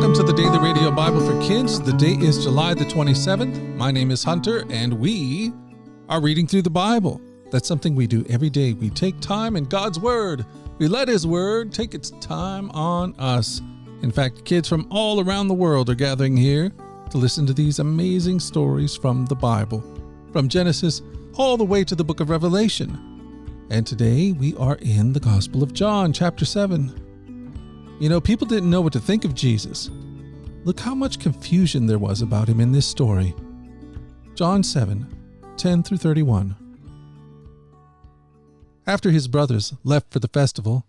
Welcome to the Daily Radio Bible for Kids. The date is July the 27th. My name is Hunter, and we are reading through the Bible. That's something we do every day. We take time in God's Word. We let His Word take its time on us. In fact, kids from all around the world are gathering here to listen to these amazing stories from the Bible, from Genesis all the way to the book of Revelation. And today we are in the Gospel of John, chapter 7. You know, people didn't know what to think of Jesus. Look how much confusion there was about him in this story. John 7, 10 through 31. After his brothers left for the festival,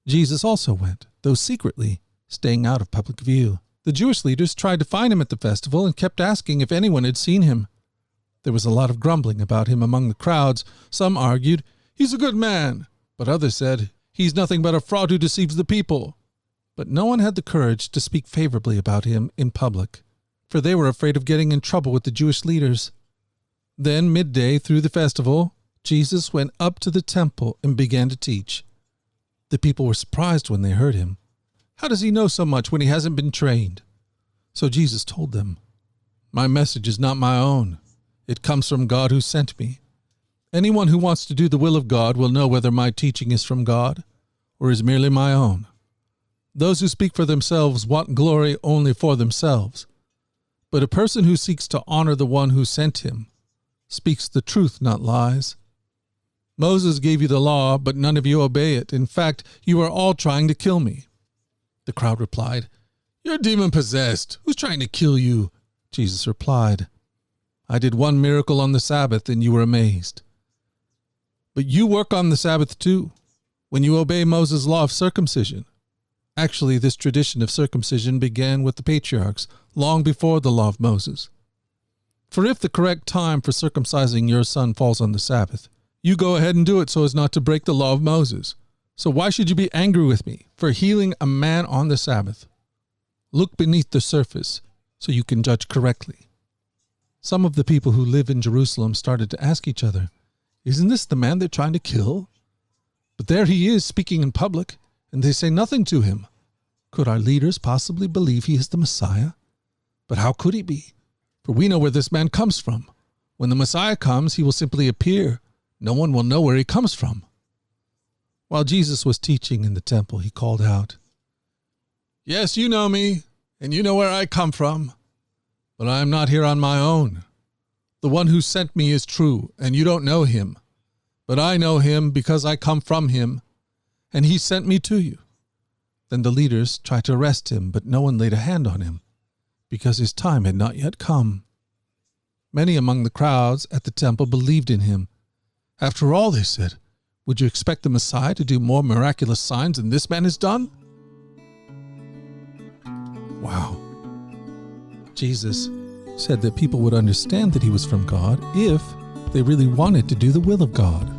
Jesus also went, though secretly, staying out of public view. The Jewish leaders tried to find him at the festival and kept asking if anyone had seen him. There was a lot of grumbling about him among the crowds. Some argued, "He's a good man," but others said, "He's nothing but a fraud who deceives the people." But no one had the courage to speak favorably about him in public, for they were afraid of getting in trouble with the Jewish leaders. Then, midday through the festival, Jesus went up to the temple and began to teach. The people were surprised when they heard him. How does he know so much when he hasn't been trained? So Jesus told them, "My message is not my own. It comes from God who sent me. Anyone who wants to do the will of God will know whether my teaching is from God or is merely my own. Those who speak for themselves want glory only for themselves. But a person who seeks to honor the one who sent him speaks the truth, not lies. Moses gave you the law, but none of you obey it. In fact, you are all trying to kill me." The crowd replied, "You're demon-possessed. Who's trying to kill you?" Jesus replied, "I did one miracle on the Sabbath, and you were amazed. But you work on the Sabbath too, when you obey Moses' law of circumcision. Actually, this tradition of circumcision began with the patriarchs long before the law of Moses. For if the correct time for circumcising your son falls on the Sabbath, you go ahead and do it so as not to break the law of Moses. So why should you be angry with me for healing a man on the Sabbath? Look beneath the surface so you can judge correctly." Some of the people who live in Jerusalem started to ask each other, "Isn't this the man they're trying to kill? But there he is speaking in public, and they say nothing to him. Could our leaders possibly believe he is the Messiah? But how could he be? For we know where this man comes from. When the Messiah comes, he will simply appear. No one will know where he comes from." While Jesus was teaching in the temple, he called out, "Yes, you know me, and you know where I come from. But I am not here on my own. The one who sent me is true, and you don't know him. But I know him because I come from him, and he sent me to you." Then the leaders tried to arrest him, but no one laid a hand on him, because his time had not yet come. Many among the crowds at the temple believed in him. "After all," they said, "would you expect the Messiah to do more miraculous signs than this man has done?" Wow. Jesus said that people would understand that he was from God if they really wanted to do the will of God.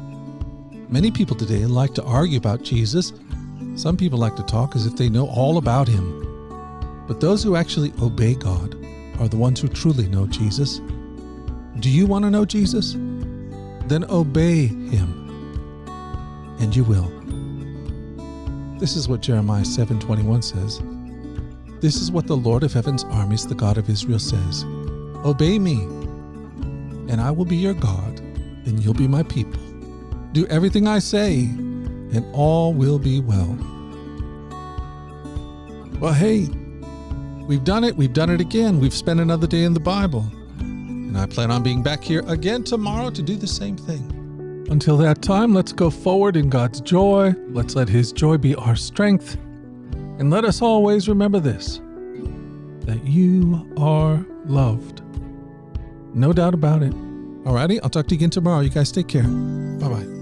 Many people today like to argue about Jesus. Some people like to talk as if they know all about him. But those who actually obey God are the ones who truly know Jesus. Do you want to know Jesus? Then obey him, and you will. This is what Jeremiah 7:21 says. "This is what the Lord of Heaven's armies, the God of Israel, says. Obey me, and I will be your God, and you'll be my people. Do everything I say, and all will be well." Well, hey, we've done it. We've done it again. We've spent another day in the Bible. And I plan on being back here again tomorrow to do the same thing. Until that time, let's go forward in God's joy. Let's let his joy be our strength. And let us always remember this, that you are loved. No doubt about it. Alrighty, I'll talk to you again tomorrow. You guys take care. Bye-bye.